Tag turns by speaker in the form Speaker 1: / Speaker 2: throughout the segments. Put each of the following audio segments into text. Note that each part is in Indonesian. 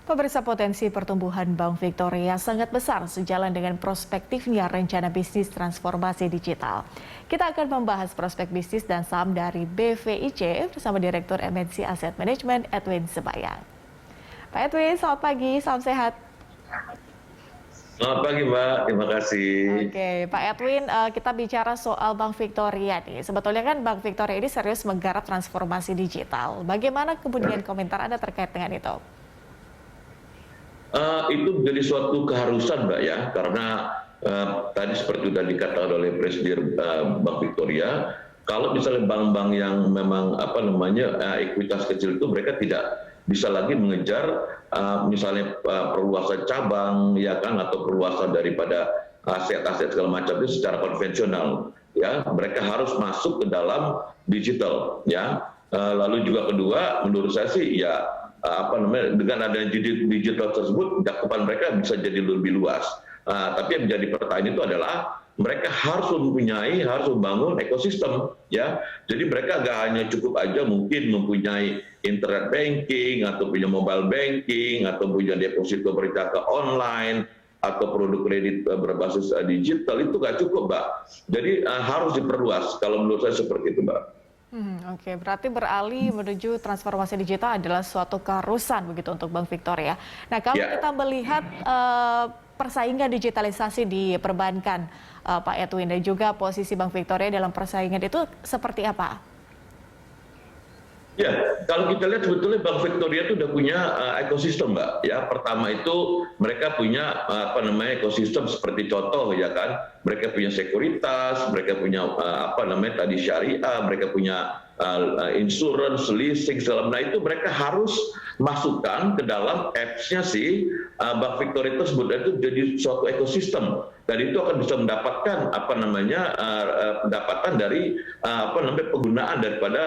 Speaker 1: Pemirsa, potensi pertumbuhan Bank Victoria sangat besar sejalan dengan prospektifnya rencana bisnis transformasi digital. Kita akan membahas prospek bisnis dan saham dari BVIC bersama Direktur MNC Asset Management Edwin Sebayang. Pak Edwin, selamat pagi, salam sehat.
Speaker 2: Selamat pagi Mbak, terima kasih.
Speaker 1: Oke, Pak Edwin, kita bicara soal Bank Victoria nih. Sebetulnya kan Bank Victoria ini serius menggarap transformasi digital. Bagaimana kemudian komentar Anda terkait dengan itu?
Speaker 2: Itu menjadi suatu keharusan Mbak ya, karena tadi seperti sudah dikatakan oleh Presiden Bank Victoria, kalau misalnya bank-bank yang memang ekuitas kecil itu mereka tidak bisa lagi mengejar misalnya perluasan cabang ya kan, atau perluasan daripada aset-aset segala macam itu secara konvensional ya, mereka harus masuk ke dalam digital ya. Lalu juga kedua, menurut saya sih ya dengan adanya digital tersebut cakupan mereka bisa jadi lebih luas. Tapi yang menjadi pertanyaan itu adalah mereka harus membangun ekosistem ya. Jadi mereka nggak hanya cukup aja mungkin mempunyai internet banking atau punya mobile banking atau punya deposito berjangka online atau produk kredit berbasis digital, itu nggak cukup Mbak. Jadi harus diperluas, kalau menurut saya seperti itu Mbak.
Speaker 1: Oke, berarti beralih menuju transformasi digital adalah suatu keharusan begitu untuk Bank Victoria. Nah, kalau kita melihat persaingan digitalisasi di perbankan, Pak Edwin, dan juga posisi Bank Victoria dalam persaingan itu seperti apa?
Speaker 2: Ya, kalau kita lihat sebetulnya Bank Victoria itu udah punya ekosistem Mbak. Ya, pertama itu mereka punya ekosistem seperti contoh ya kan, mereka punya sekuritas, mereka punya tadi syariah, mereka punya insurance, leasing, segala macam. Nah itu mereka harus masukkan ke dalam apps-nya si Bank Victoria tersebut, dan itu jadi suatu ekosistem, dan itu akan bisa mendapatkan pendapatan dari penggunaan daripada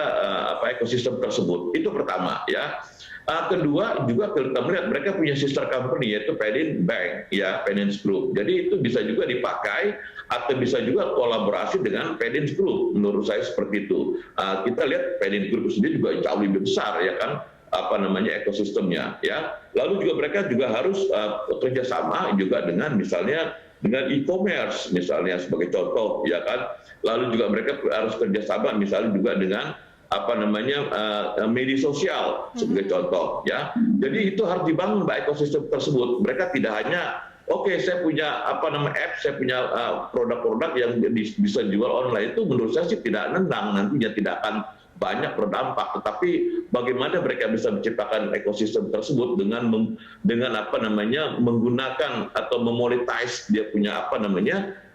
Speaker 2: ekosistem tersebut. Itu pertama ya. Kedua juga kita melihat mereka punya sister company yaitu Pedin Bank ya, Pedins Group. Jadi itu bisa juga dipakai atau bisa juga kolaborasi dengan Pedins Group. Menurut saya seperti itu. Kita lihat Pedins Group sendiri juga jauh lebih besar ya kan, ekosistemnya ya. Lalu juga mereka juga harus bekerja sama juga dengan misalnya dengan e-commerce misalnya sebagai contoh ya kan. Lalu juga mereka harus kerjasama misalnya juga dengan media sosial sebagai contoh ya. Jadi itu harus dibangun ekosistem tersebut. Mereka tidak hanya saya punya app, saya punya produk-produk yang bisa dijual online, itu menurut saya sih tidak nendang, nantinya tidak akan banyak berdampak. Tetapi bagaimana mereka bisa menciptakan ekosistem tersebut dengan menggunakan atau memonetize dia punya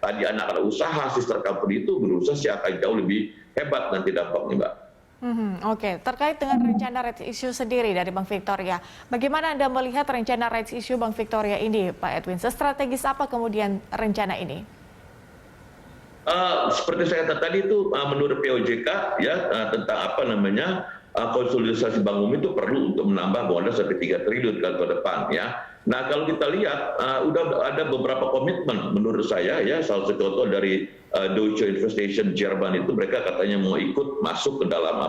Speaker 2: tadi anak-anak usaha sister company, itu menurut saya sih akan jauh lebih hebat nanti dampaknya Mbak.
Speaker 1: Oke, terkait dengan rencana rights issue sendiri dari Bank Victoria, bagaimana Anda melihat rencana rights issue Bank Victoria ini, Pak Edwin? Sestrategis apa kemudian rencana ini?
Speaker 2: Seperti saya katakan tadi itu menurut POJK ya, tentang konsolidasi bank umum itu perlu untuk menambah modal sampai 3 triliun ke depan ya. Nah kalau kita lihat udah ada beberapa komitmen menurut saya ya, salah satu contoh dari Deutsche Investation Jerman itu mereka katanya mau ikut masuk ke dalam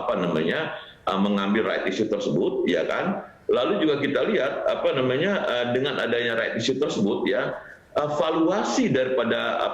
Speaker 2: mengambil right issue tersebut ya kan. Lalu juga kita lihat dengan adanya right issue tersebut ya, valuasi daripada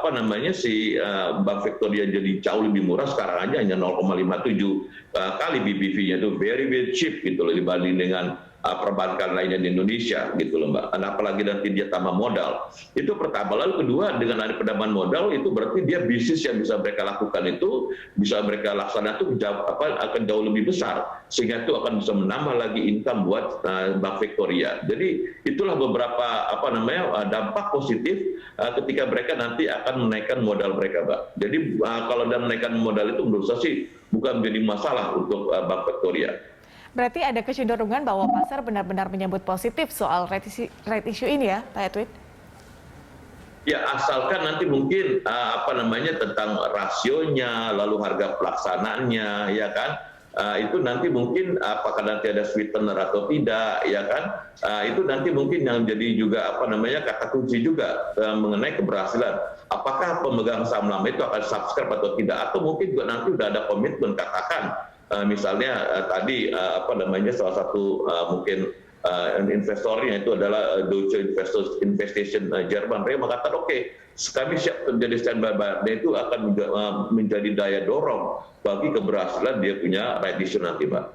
Speaker 2: Bank Victoria jadi jauh lebih murah. Sekarang aja hanya 0,57 kali BBV-nya, itu very very cheap gitu loh dibanding dengan perbankan lainnya di Indonesia gitu loh Mbak. Dan apalagi nanti dia tambah modal. Itu pertama. Lalu kedua, dengan ada penambahan modal itu berarti dia bisnis yang bisa mereka lakukan itu, bisa mereka laksanakan itu akan jauh lebih besar, sehingga itu akan bisa menambah lagi income buat Bank Victoria. Jadi itulah beberapa dampak positif ketika mereka nanti akan menaikkan modal mereka Mbak. Jadi kalau dan menaikkan modal itu menurut saya sih bukan menjadi masalah untuk Bank Victoria.
Speaker 1: Berarti ada kecenderungan bahwa pasar benar-benar menyambut positif soal right issue ini ya, Pak Edwin?
Speaker 2: Ya, asalkan nanti mungkin tentang rasionya, lalu harga pelaksanaannya, ya kan? Itu nanti mungkin apakah nanti ada sweetener atau tidak, ya kan? Itu nanti mungkin yang jadi juga kata kunci juga mengenai keberhasilan. Apakah pemegang saham lama itu akan subscribe atau tidak? Atau mungkin juga nanti udah ada komitmen, katakan misalnya tadi salah satu mungkin investornya itu adalah Deutsche Investation Jerman. Mereka mengatakan oke, kami siap menjadi standby, dan itu akan menjadi daya dorong bagi keberhasilan dia punya right issue nanti, Mbak.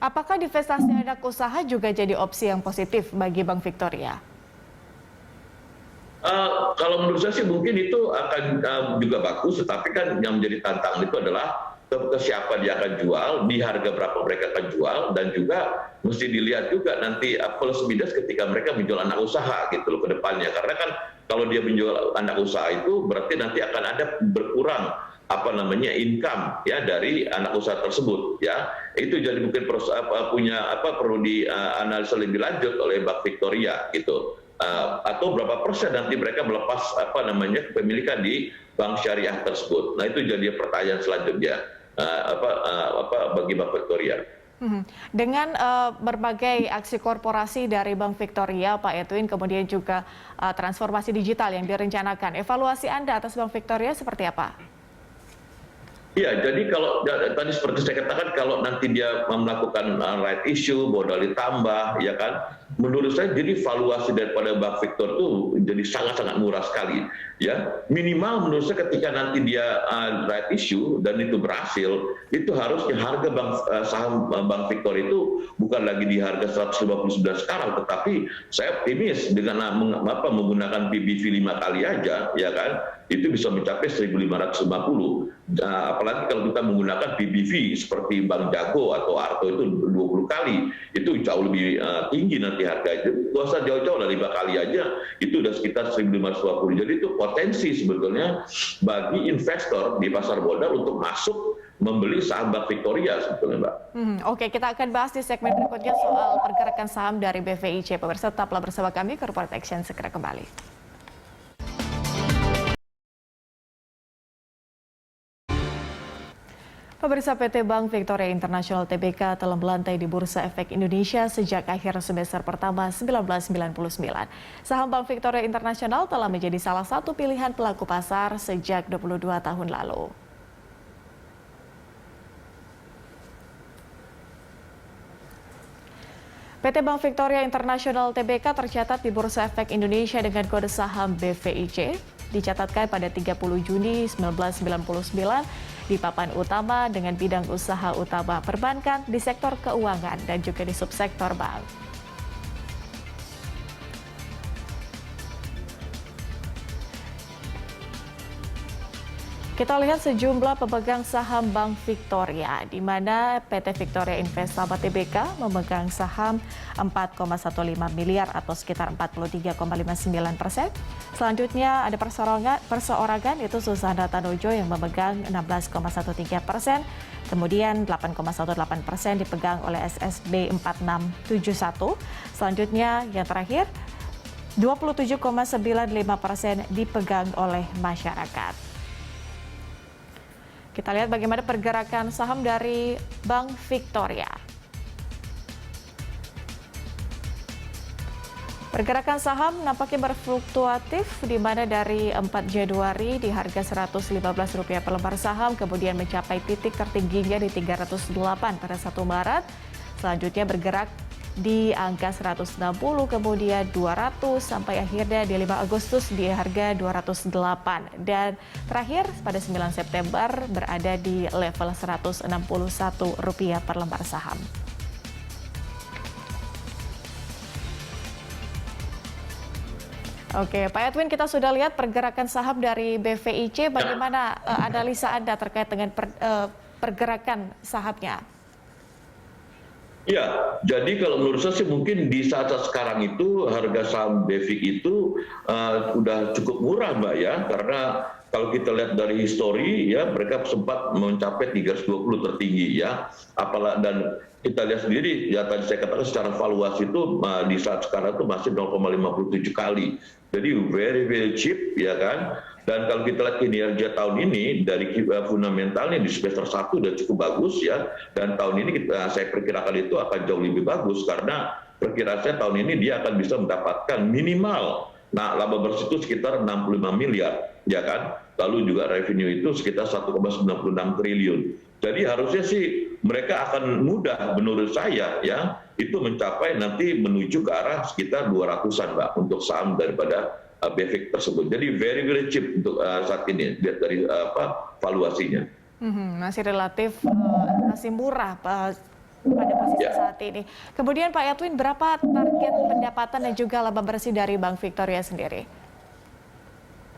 Speaker 1: Apakah divestasi anak usaha juga jadi opsi yang positif bagi Bank Victoria?
Speaker 2: Kalau menurut saya sih mungkin itu akan juga bagus, tetapi kan yang menjadi tantangan itu adalah ke siapa dia akan jual, di harga berapa mereka akan jual, dan juga mesti dilihat juga nanti plus minus ketika mereka menjual anak usaha gitu loh ke depannya. Karena kan kalau dia menjual anak usaha itu berarti nanti akan ada berkurang income ya dari anak usaha tersebut ya. Itu jadi mungkin perlu dianalisa lebih lanjut oleh Bank Victoria gitu. Atau berapa persen nanti mereka melepas kepemilikan di bank syariah tersebut. Nah, itu jadi pertanyaan selanjutnya bagi Bank Victoria.
Speaker 1: Dengan berbagai aksi korporasi dari Bank Victoria, Pak Edwin, kemudian juga transformasi digital yang direncanakan, evaluasi Anda atas Bank Victoria seperti apa?
Speaker 2: Iya, jadi kalau tadi seperti saya katakan, kalau nanti dia melakukan right issue, modal ditambah, ya kan, menurut saya jadi valuasi daripada Bank Victor itu jadi sangat-sangat murah sekali. Ya, minimal menurut saya ketika nanti dia right issue dan itu berhasil, itu harusnya harga saham Bank Victor itu bukan lagi di harga 159 sekarang, tetapi saya optimis dengan menggunakan PBV 5 kali aja, ya kan, itu bisa mencapai 1.550. Apalagi kalau kita menggunakan PBV seperti Bank Jago atau Arto itu 20 kali, itu jauh lebih tinggi nanti harga itu. Nggak usah jauh-jauh lah, 5 kali aja, itu udah sekitar 1.520. Jadi itu potensi sebetulnya bagi investor di pasar modal untuk masuk membeli saham Bank Victoria sebetulnya, Mbak.
Speaker 1: Oke, kita akan bahas di segmen berikutnya soal pergerakan saham dari BVIC. Pemirsa, tetaplah bersama kami, Corporate Action segera kembali. Pemirsa, PT Bank Victoria International Tbk telah melantai di Bursa Efek Indonesia sejak akhir semester pertama 1999. Saham Bank Victoria International telah menjadi salah satu pilihan pelaku pasar sejak 22 tahun lalu. PT Bank Victoria International Tbk tercatat di Bursa Efek Indonesia dengan kode saham BVIC, dicatatkan pada 30 Juni 1999 di papan utama dengan bidang usaha utama perbankan di sektor keuangan dan juga di subsektor bank. Kita lihat sejumlah pemegang saham Bank Victoria, di mana PT Victoria Investama Tbk memegang saham 4,15 miliar atau sekitar 43,59%. Selanjutnya ada perseorangan yaitu Susana Tanojo yang memegang 16,13%. Kemudian 8,18% dipegang oleh SSB 4671. Selanjutnya yang terakhir 27,95% dipegang oleh masyarakat. Kita lihat bagaimana pergerakan saham dari Bank Victoria. Pergerakan saham nampaknya berfluktuatif, di mana dari 4 Januari di harga Rp115 per lembar saham, kemudian mencapai titik tertingginya di 308 pada 1 Maret. Selanjutnya bergerak di angka 160, kemudian 200, sampai akhirnya di 5 Agustus di harga 208. Dan terakhir pada 9 September berada di level Rp161 per lembar saham. Oke, Pak Edwin, kita sudah lihat pergerakan saham dari BVIC. Bagaimana analisa Anda terkait dengan pergerakan sahamnya?
Speaker 2: Ya, jadi kalau menurut saya sih mungkin di saat sekarang itu harga saham BVIC itu udah cukup murah, Mbak ya, karena kalau kita lihat dari histori ya mereka sempat mencapai 320 tertinggi ya, dan kita lihat sendiri ya tadi saya katakan secara valuasi itu di saat sekarang itu masih 0,57 kali, jadi very cheap ya kan. Dan kalau kita lihat kinerja tahun ini dari fundamentalnya di semester 1 sudah cukup bagus ya, dan tahun ini saya perkirakan itu akan jauh lebih bagus karena perkiraan saya tahun ini dia akan bisa mendapatkan minimal laba bersih itu sekitar 65 miliar ya kan, lalu juga revenue itu sekitar 1,96 triliun. Jadi harusnya sih mereka akan mudah menurut saya ya itu mencapai nanti menuju ke arah sekitar 200-an Mbak untuk saham daripada BEFIC tersebut. Jadi very cheap untuk saat ini lihat dari valuasinya.
Speaker 1: Masih relatif masih murah pada posisi saat ini. Kemudian Pak Edwin, berapa target pendapatan dan juga laba bersih dari Bank Victoria sendiri?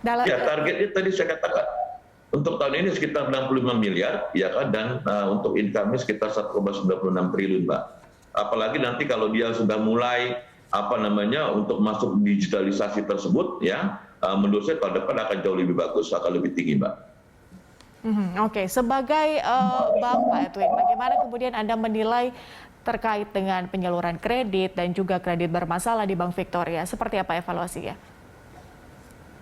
Speaker 2: Targetnya tadi saya katakan untuk tahun ini sekitar 65 miliar, ya kan, dan untuk income-nya sekitar 1,96 triliun, Mbak. Apalagi nanti kalau dia sudah mulai untuk masuk digitalisasi tersebut, ya, menurut saya tahun depan akan jauh lebih bagus, akan lebih tinggi, Mbak.
Speaker 1: Oke, sebagai bank Pak Edwin, bagaimana kemudian Anda menilai terkait dengan penyaluran kredit dan juga kredit bermasalah di Bank Victoria? Seperti apa evaluasinya?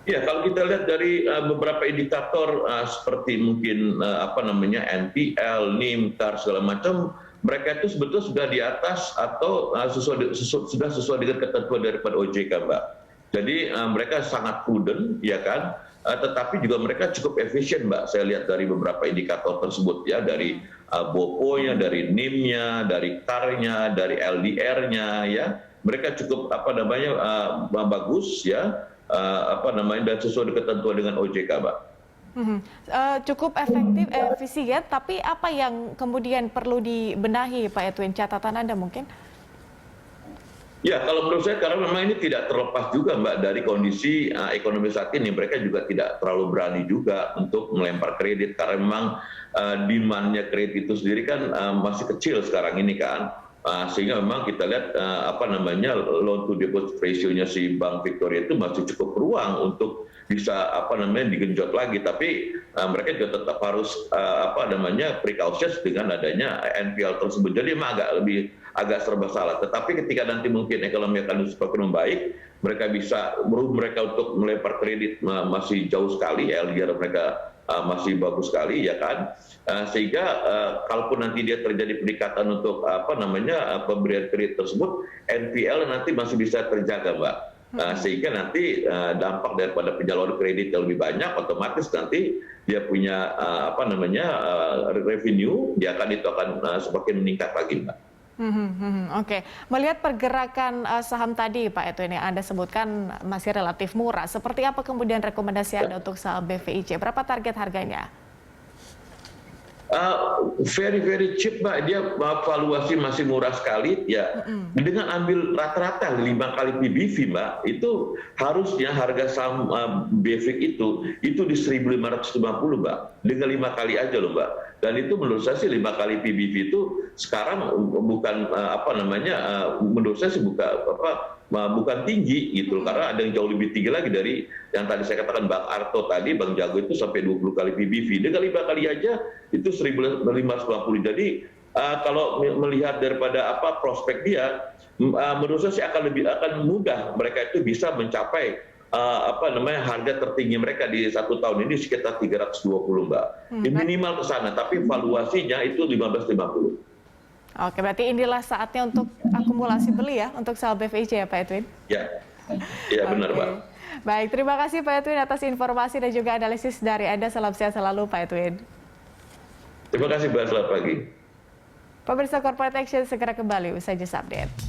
Speaker 2: Ya, kalau kita lihat dari beberapa indikator seperti mungkin NPL, NIM, TAR segala macam, mereka itu sebetulnya sudah di atas atau sudah sesuai dengan ketentuan daripada OJK, Mbak. Jadi mereka sangat prudent, ya kan? Tetapi juga mereka cukup efisien, Mbak. Saya lihat dari beberapa indikator tersebut, ya, dari BOPO-nya, dari NIM-nya, dari TAR-nya, dari LDR-nya, ya. Mereka cukup bagus, ya. Dan sesuai ketentuan dengan OJK, Mbak.
Speaker 1: Cukup efektif, efisien, tapi apa yang kemudian perlu dibenahi, Pak Edwin? Catatan Anda mungkin?
Speaker 2: Ya, kalau menurut saya karena memang ini tidak terlepas juga, Mbak, dari kondisi ekonomi saat ini. Mereka juga tidak terlalu berani juga untuk melempar kredit karena memang demand-nya kredit itu sendiri kan masih kecil sekarang ini kan. Sehingga memang kita lihat loan to deposit ratio-nya si Bank Victoria itu masih cukup ruang untuk bisa digenjot lagi, tapi mereka juga tetap harus precautious dengan adanya NPL tersebut. Jadi memang agak serba salah. Tetapi ketika nanti mungkin ekonomi akan semakin membaik, mereka untuk melempar kredit masih jauh sekali, LDR mereka masih bagus sekali, ya kan, sehingga kalaupun nanti dia terjadi peningkatan untuk pemberian kredit tersebut, NPL nanti masih bisa terjaga, Mbak. Sehingga nanti dampak daripada penyaluran kredit yang lebih banyak, otomatis nanti dia punya revenue, dia itu akan semakin meningkat lagi, Mbak.
Speaker 1: Oke, melihat pergerakan saham tadi Pak Edwin yang Anda sebutkan masih relatif murah, seperti apa kemudian rekomendasi Anda untuk saham BVIC? Berapa target harganya?
Speaker 2: Very cheap, Mbak. Dia valuasi masih murah sekali, ya. Dengan ambil rata-rata 5 kali PBV, Mbak, itu harusnya harga saham BVIC itu di 1.550, Mbak. Dengan 5 kali aja loh, Mbak. Dan itu menurut saya sih 5 kali PBV itu sekarang bukan menurut saya sih bukan tinggi gitu, karena ada yang jauh lebih tinggi lagi dari yang tadi saya katakan Bang Arto tadi, Bang Jago itu sampai 20 kali PBV. Dengan 5 kali aja itu 1.550. Jadi kalau melihat daripada prospek dia, menurut saya sih akan mudah mereka itu bisa mencapai harga tertinggi mereka di 1 tahun ini sekitar 320, Mbak. Minimal ke sana, tapi valuasinya itu 15,50.
Speaker 1: Oke, berarti inilah saatnya untuk akumulasi beli ya untuk saham BVIC ya Pak Edwin?
Speaker 2: Ya benar, Mbak.
Speaker 1: Baik, terima kasih Pak Edwin atas informasi dan juga analisis dari Anda. Salam sehat selalu Pak Edwin.
Speaker 2: Terima kasih, Mbak. Selamat pagi.
Speaker 1: Pemirsa Corporate Action segera kembali usai jeda update.